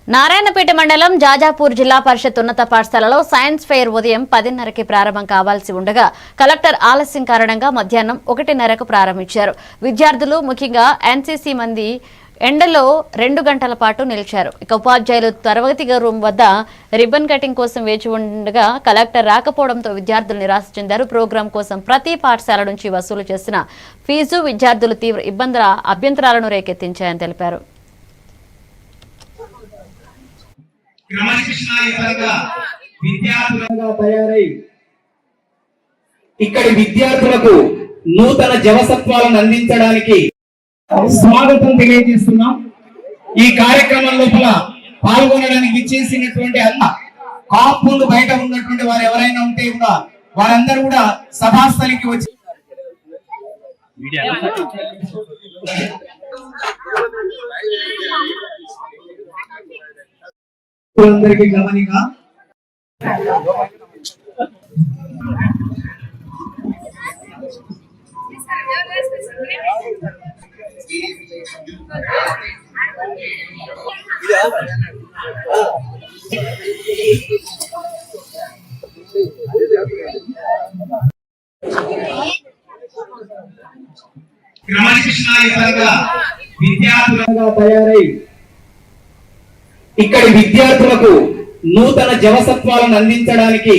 నారాయణపేట మండలం జాజాపూర్ జిల్లా పరిషత్ ఉన్నత పాఠశాలలో సైన్స్ ఫెయిర్ ఉదయం 10:30కి ప్రారంభం కావాల్సి ఉండగా కలెక్టర్ ఆలస్యం కారణంగా మధ్యాహ్నం 1:30కు ప్రారంభించారు. విద్యార్థులు ముఖ్యంగా ఎన్సీసీ మంది ఎండలో 2 గంటల పాటు నిలిచారు. ఇక ఉపాధ్యాయులు తరగతి రూమ్ వద్ద రిబ్బన్ కటింగ్ కోసం వేచి ఉండగా కలెక్టర్ రాకపోవడంతో విద్యార్థులు నిరాశ చెందారు. ప్రోగ్రాం కోసం ప్రతి పాఠశాల నుంచి వసూలు చేసిన ఫీజు విద్యార్థులు తీవ్ర అభ్యంతరాలను రేకెత్తించాయని తెలిపారు. ఇక్కడి విద్యార్థులకు నూతన జవసత్వాలను అందించడానికి స్వాగతం తెలియజేస్తున్నాం. ఈ కార్యక్రమం లోపల పాల్గొనడానికి విచ్చేసినటువంటి కాపులు బయట ఉన్నటువంటి వారు ఎవరైనా ఉంటే కూడా వారందరూ కూడా సభాస్థలికి వచ్చి అందరికీ గమనిక క్రమశిక్షణాయుతంగా విద్యార్థులుగా తయారై ఇక్కడి విద్యార్థులకు నూతన జవసత్వాలను అందించడానికి